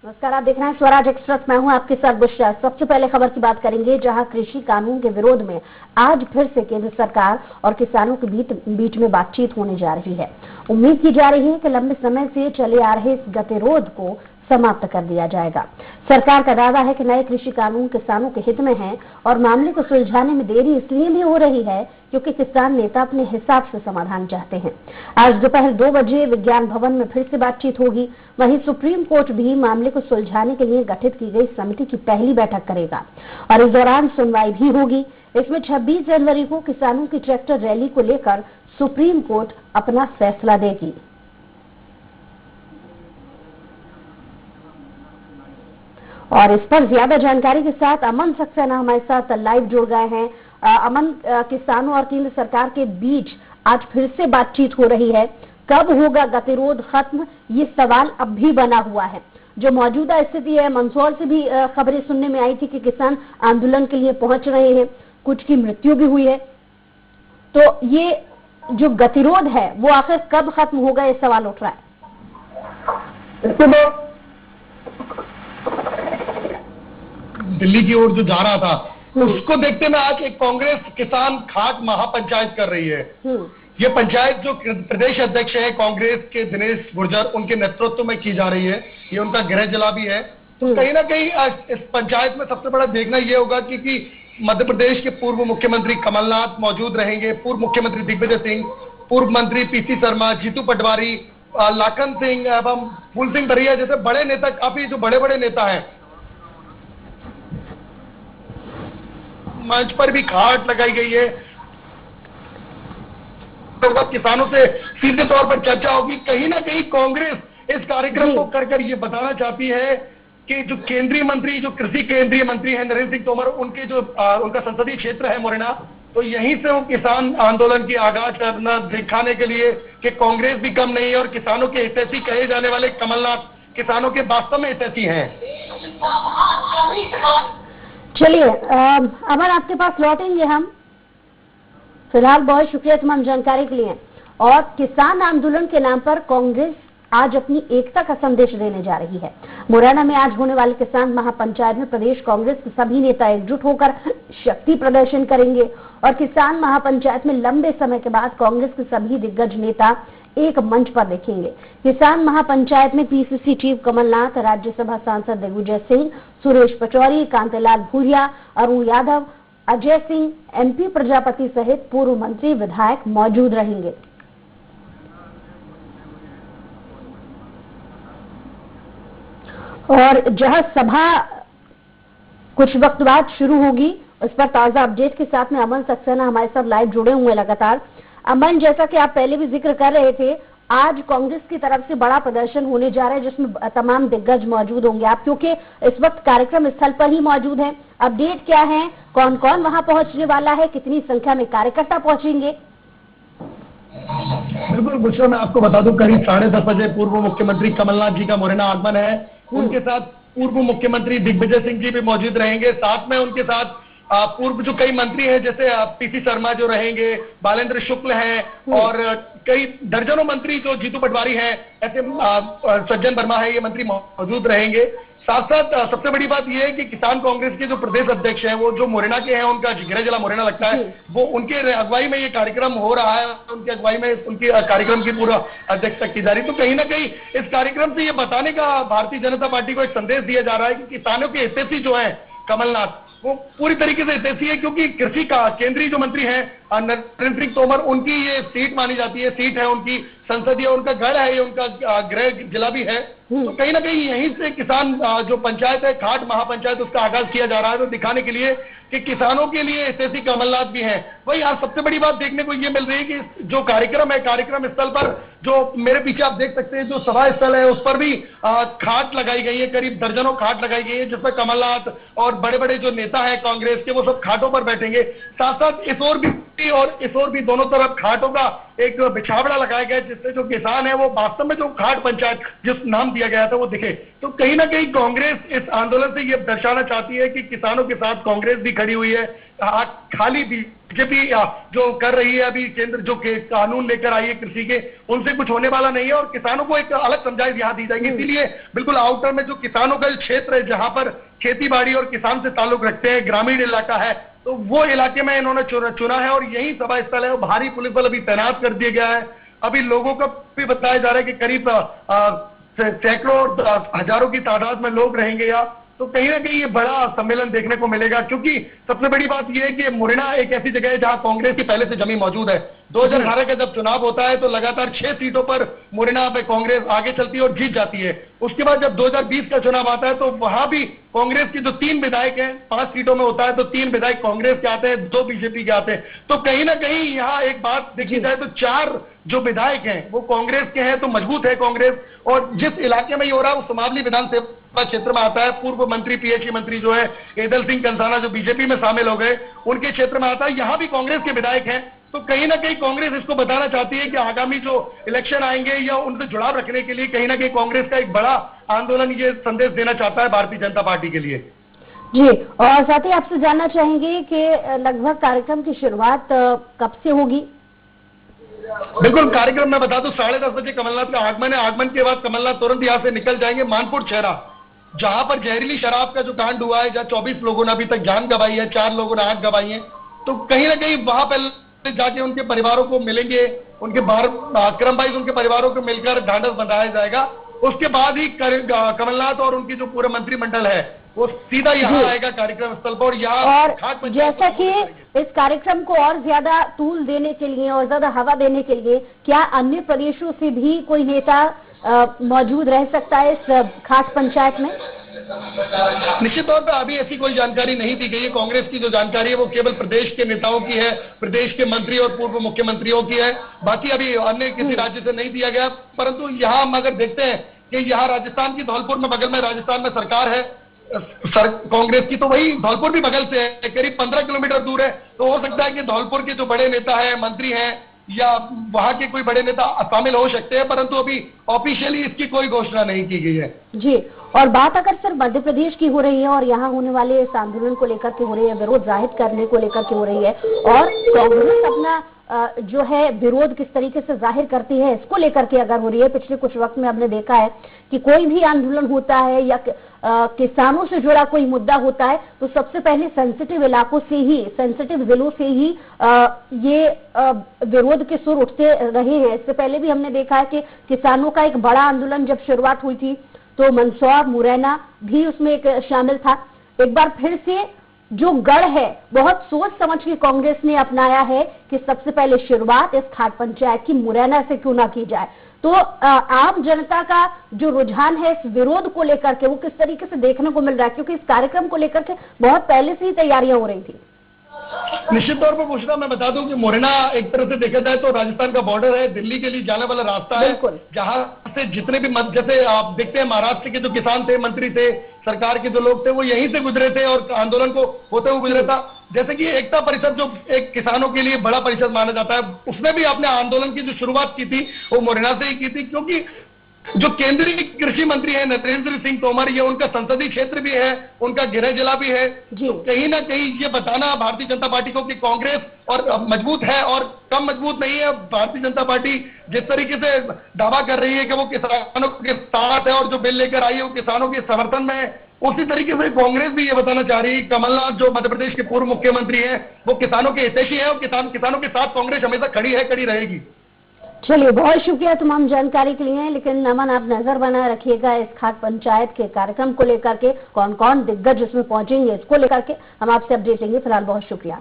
नमस्कार, आप देख रहे हैं स्वराज एक्सप्रेस। मैं हूं आपके साथ बुशरा। सबसे पहले खबर की बात करेंगे, जहां कृषि कानून के विरोध में आज फिर से केंद्र सरकार और किसानों के बीच में बातचीत होने जा रही है। उम्मीद की जा रही है कि लंबे समय से चले आ रहे इस गतिरोध को समाप्त कर दिया जाएगा। सरकार का दावा है कि नए कृषि कानून किसानों के हित में हैं और मामले को सुलझाने में देरी इसलिए भी हो रही है क्योंकि किसान नेता अपने हिसाब से समाधान चाहते हैं। आज दोपहर 2 बजे विज्ञान भवन में फिर से बातचीत होगी। वहीं सुप्रीम कोर्ट भी मामले को सुलझाने के लिए गठित की गई समिति की पहली बैठक करेगा और इस दौरान सुनवाई भी होगी। इसमें 26 जनवरी को किसानों की ट्रैक्टर रैली को लेकर सुप्रीम कोर्ट अपना फैसला देगी। और इस पर ज्यादा जानकारी के साथ अमन सक्सेना हमारे साथ लाइव जुड़ गए हैं। अमन, किसानों और केंद्र सरकार के बीच आज फिर से बातचीत हो रही है। कब होगा गतिरोध खत्म, ये सवाल अब भी बना हुआ है। जो मौजूदा स्थिति है, मंदसौर से भी खबरें सुनने में आई थी कि किसान आंदोलन के लिए पहुंच रहे हैं, कुछ की मृत्यु भी हुई है। तो ये जो गतिरोध है वो आखिर कब खत्म होगा, ये सवाल उठ रहा है। दिल्ली की ओर जो जा रहा था उसको देखते हुए आज एक कांग्रेस किसान खाट महापंचायत कर रही है। ये पंचायत जो प्रदेश अध्यक्ष है कांग्रेस के दिनेश गुर्जर, उनके नेतृत्व में की जा रही है। ये उनका गृह जिला भी है। तो कहीं ना कहीं इस पंचायत में सबसे बड़ा देखना ये होगा कि मध्य प्रदेश के पूर्व मुख्यमंत्री कमलनाथ मौजूद रहेंगे, पूर्व मुख्यमंत्री दिग्विजय सिंह, पूर्व मंत्री पीसी शर्मा, जीतू पटवारी, लाखन सिंह एवं फूल सिंह बरिया जैसे बड़े नेता, काफी जो बड़े बड़े नेता हैं, मंच पर भी खाट लगाई गई है। तो किसानों से सीधे तौर पर चर्चा होगी। कहीं ना कहीं कांग्रेस इस कार्यक्रम को कर ये बताना चाहती है कि जो केंद्रीय मंत्री, जो कृषि केंद्रीय मंत्री है नरेंद्र सिंह तोमर, उनके जो उनका संसदीय क्षेत्र है मुरैना, तो यहीं से वो किसान आंदोलन की आगाज करना दिखाने के लिए कि कांग्रेस भी कम नहीं है और किसानों के हितैषी कहे जाने वाले कमलनाथ किसानों के वास्तव में हितैषी हैं। चलिए अमन, आपके पास लौटेंगे हम। फिलहाल बहुत शुक्रिया तमाम जानकारी के लिए। और किसान आंदोलन के नाम पर कांग्रेस आज अपनी एकता का संदेश देने जा रही है। मुरैना में आज होने वाले किसान महापंचायत में प्रदेश कांग्रेस के सभी नेता एकजुट होकर शक्ति प्रदर्शन करेंगे और किसान महापंचायत में लंबे समय के बाद कांग्रेस के सभी दिग्गज नेता एक मंच पर देखेंगे। किसान महापंचायत में पीसीसी चीफ कमलनाथ, राज्यसभा सांसद दिग्विजय सिंह, सुरेश पचौरी, कांतिलाल भूरिया, अरुण यादव, अजय सिंह, एमपी प्रजापति सहित पूर्व मंत्री विधायक मौजूद रहेंगे। और जहां सभा कुछ वक्त बाद शुरू होगी, उस पर ताजा अपडेट के साथ में अमन सक्सेना हमारे साथ लाइव जुड़े हुए लगातार। अमन, जैसा कि आप पहले भी जिक्र कर रहे थे, आज कांग्रेस की तरफ से बड़ा प्रदर्शन होने जा रहा है जिसमें तमाम दिग्गज मौजूद होंगे। आप क्योंकि इस वक्त कार्यक्रम स्थल पर ही मौजूद हैं, अपडेट क्या है, कौन कौन वहां पहुंचने वाला है, कितनी संख्या में कार्यकर्ता पहुंचेंगे? बिल्कुल बुशरा, मैं आपको बता दूं करीब 10:30 बजे पूर्व मुख्यमंत्री कमलनाथ जी का मुरैना आगमन है। उनके साथ पूर्व मुख्यमंत्री दिग्विजय सिंह जी भी मौजूद रहेंगे। साथ में उनके साथ पूर्व जो कई मंत्री हैं जैसे पीसी शर्मा जो रहेंगे, बालेंद्र शुक्ल हैं और कई दर्जनों मंत्री जो जीतू पटवारी हैं, ऐसे सज्जन वर्मा है, ये मंत्री मौजूद रहेंगे। साथ साथ सबसे बड़ी बात यह है कि किसान कांग्रेस के जो प्रदेश अध्यक्ष हैं वो जो मुरैना के हैं, उनका गृह जिला मुरैना लगता है, वो उनके अगुवाई में ये कार्यक्रम हो रहा है। उनकी अगुवाई में उनकी कार्यक्रम की पूरा अध्यक्षता की जा रही है। तो कहीं ना कहीं इस कार्यक्रम से ये बताने का भारतीय जनता पार्टी को एक संदेश दिया जा रहा है कि किसानों के हितैषी जो है कमलनाथ, वो पूरी तरीके से हितैषी है क्योंकि कृषि का केंद्रीय जो मंत्री हैं नरेंद्र सिंह तोमर, उनकी ये सीट मानी जाती है, सीट है उनकी संसदीय, उनका गढ़ है, ये उनका गृह जिला भी है। तो कहीं ना कहीं यहीं से किसान जो पंचायत है खाट महापंचायत, उसका आगाज किया जा रहा है, तो दिखाने के लिए कि किसानों के लिए हितैषी कमलनाथ भी हैं। वही आज सबसे बड़ी बात देखने को ये मिल रही है कि जो कार्यक्रम है, कार्यक्रम स्थल पर जो मेरे पीछे आप देख सकते हैं जो सभा स्थल है, उस पर भी खाट लगाई गई है, करीब दर्जनों खाट लगाई गई है जिसमें कमलनाथ और बड़े बड़े जो नेता है कांग्रेस के, वो सब खाटों पर बैठेंगे। साथ साथ इस ओर भी और इस ओर भी दोनों तरफ घाटों का एक बिछावड़ा लगाया गया, जिससे जो किसान है वो वास्तव में जो घाट पंचायत जिस नाम दिया गया था वो दिखे। तो कहीं ना कहीं कांग्रेस इस आंदोलन से ये दर्शाना चाहती है कि किसानों के साथ कांग्रेस भी खड़ी हुई है। खाली बीजेपी जो कर रही है अभी, केंद्र जो कानून लेकर आई है कृषि के, उनसे कुछ होने वाला नहीं है और किसानों को एक अलग समझाइश यहाँ दी जाएगी। इसीलिए बिल्कुल आउटर में जो किसानों का क्षेत्र है, जहां पर खेती बाड़ी और किसान से ताल्लुक रखते हैं, ग्रामीण इलाका है, तो वो इलाके में इन्होंने चुना है और यही सभा स्थल है। भारी पुलिस बल अभी तैनात कर दिया गया है। अभी लोगों का भी बताया जा रहा है कि करीब सैकड़ों हजारों की तादाद में लोग रहेंगे यहाँ। तो कहीं ना कहीं ये बड़ा सम्मेलन देखने को मिलेगा, क्योंकि सबसे बड़ी बात यह है कि मुरैना एक ऐसी जगह है जहां कांग्रेस की पहले से जमी मौजूद है। 2018 का जब चुनाव होता है तो लगातार 6 सीटों पर मुरैना पे कांग्रेस आगे चलती है और जीत जाती है। उसके बाद जब 2020 का चुनाव आता है तो वहां भी कांग्रेस के जो 3 विधायक हैं, 5 सीटों में होता है तो 3 विधायक कांग्रेस के आते हैं, 2 बीजेपी के आते हैं। तो कहीं ना कहीं यहाँ एक बात देखी जाए तो 4 जो विधायक हैं वो कांग्रेस के हैं, तो मजबूत है कांग्रेस। और जिस इलाके में ये हो रहा है वो सुमावली विधानसभा क्षेत्र में आता है। पूर्व मंत्री पीएचई मंत्री जो है एदल सिंह कंसाना, जो बीजेपी में शामिल हो गए, उनके क्षेत्र में आता है। यहाँ भी कांग्रेस के विधायक हैं। तो कहीं ना कहीं कांग्रेस इसको बताना चाहती है कि आगामी जो इलेक्शन आएंगे या उनसे जुड़ाव रखने के लिए कहीं ना कहीं कांग्रेस का एक बड़ा आंदोलन ये संदेश देना चाहता है भारतीय जनता पार्टी के लिए। जी, और साथ ही आपसे जानना चाहेंगे कि लगभग कार्यक्रम की शुरुआत कब से होगी? बिल्कुल, कार्यक्रम मैं बता दूं 10:30 बजे कमलनाथ का आगमन है। आगमन के बाद कमलनाथ तुरंत यहाँ से निकल जाएंगे मानपुर छेरा, जहां पर जहरीली शराब का जो कांड हुआ है, जहां 24 लोगों ने अभी तक जान गंवाई है, 4 लोगों ने आंख गंवाई है। तो कहीं ना कहीं वहां पर जाके उनके परिवारों को मिलेंगे, उनके क्रम वाइज उनके परिवारों को मिलकर ढांढस बंधाया जाएगा। उसके बाद ही कमलनाथ और उनकी जो पूरा मंत्रिमंडल है वो सीधा यहाँ आएगा कार्यक्रम स्थल पर। और जैसा कि इस कार्यक्रम को और ज्यादा तूल देने के लिए और ज्यादा हवा देने के लिए क्या अन्य प्रदेशों से भी कोई नेता मौजूद रह सकता है इस खास पंचायत में? निश्चित तौर पर अभी ऐसी कोई जानकारी नहीं दी गई है। कांग्रेस की जो जानकारी है वो केवल प्रदेश के नेताओं की है, प्रदेश के मंत्री और पूर्व मुख्यमंत्रियों की है। बाकी अभी अन्य किसी राज्य से नहीं दिया गया। परंतु यहाँ हम अगर देखते हैं कि यहाँ राजस्थान की धौलपुर में, बगल में राजस्थान में सरकार है कांग्रेस की, तो वही धौलपुर भी बगल से है, करीब 15 किलोमीटर दूर है। तो हो सकता है कि धौलपुर के जो बड़े नेता है, मंत्री हैं या वहां के कोई बड़े नेता शामिल हो सकते हैं, परंतु अभी ऑफिशियली इसकी कोई घोषणा नहीं की गई है। जी, और बात अगर सिर्फ मध्य प्रदेश की हो रही है और यहाँ होने वाले इस आंदोलन को लेकर के हो रही है, विरोध जाहिर करने को लेकर के हो रही है, और कांग्रेस अपना जो है विरोध किस तरीके से जाहिर करती है इसको लेकर के अगर हो रही है, पिछले कुछ वक्त में हमने देखा है कि कोई भी आंदोलन होता है या किसानों से जुड़ा कोई मुद्दा होता है तो सबसे पहले सेंसिटिव इलाकों से ही, सेंसिटिव जिलों से ही ये विरोध के सुर उठते रहे हैं। इससे पहले भी हमने देखा है कि किसानों का एक बड़ा आंदोलन जब शुरुआत हुई थी तो मंदसौर, मुरैना भी उसमें एक शामिल था। एक बार फिर से जो गढ़ है बहुत सोच समझ के कांग्रेस ने अपनाया है कि सबसे पहले शुरुआत इस खाट पंचायत की मुरैना से क्यों ना की जाए। तो आम जनता का जो रुझान है इस विरोध को लेकर के वो किस तरीके से देखने को मिल रहा है, क्योंकि इस कार्यक्रम को लेकर के बहुत पहले से ही तैयारियां हो रही थी। निश्चित तौर पर पूछना, मैं बता दूं कि मुरैना एक तरह से देखा जाए तो राजस्थान का बॉर्डर है, दिल्ली के लिए जाने वाला रास्ता है, जहां से जितने भी जैसे आप देखते हैं महाराष्ट्र के जो किसान थे, मंत्री थे, सरकार के जो लोग थे वो यहीं से गुजरे थे और आंदोलन को होते हुए गुजरा था। जैसे कि एकता परिषद जो एक किसानों के लिए बड़ा परिषद माना जाता है, उसने भी अपने आंदोलन की जो शुरुआत की थी वो मुरैना से ही की थी, क्योंकि जो केंद्रीय कृषि मंत्री है नरेंद्र सिंह तोमर, ये उनका संसदीय क्षेत्र भी है, उनका गृह जिला भी है। तो कहीं ना कहीं ये बताना भारतीय जनता पार्टी को कि कांग्रेस और मजबूत है और कम मजबूत नहीं है। भारतीय जनता पार्टी जिस तरीके से दावा कर रही है कि वो किसानों के साथ है और जो बिल लेकर आई है वो किसानों के समर्थन में है, उसी तरीके से कांग्रेस भी ये बताना चाह रही है। कमलनाथ जो मध्य प्रदेश के पूर्व मुख्यमंत्री हैं वो किसानों के हितैषी हैं और किसानों के साथ कांग्रेस हमेशा खड़ी है, खड़ी रहेगी। चलिए, बहुत शुक्रिया तमाम जानकारी के लिए। लेकिन नमन, आप नजर बनाए रखिएगा इस खाट पंचायत के कार्यक्रम को लेकर के, कौन कौन दिग्गज इसमें पहुंचेंगे इसको लेकर के हम आपसे अपडेट लेंगे। फिलहाल बहुत शुक्रिया।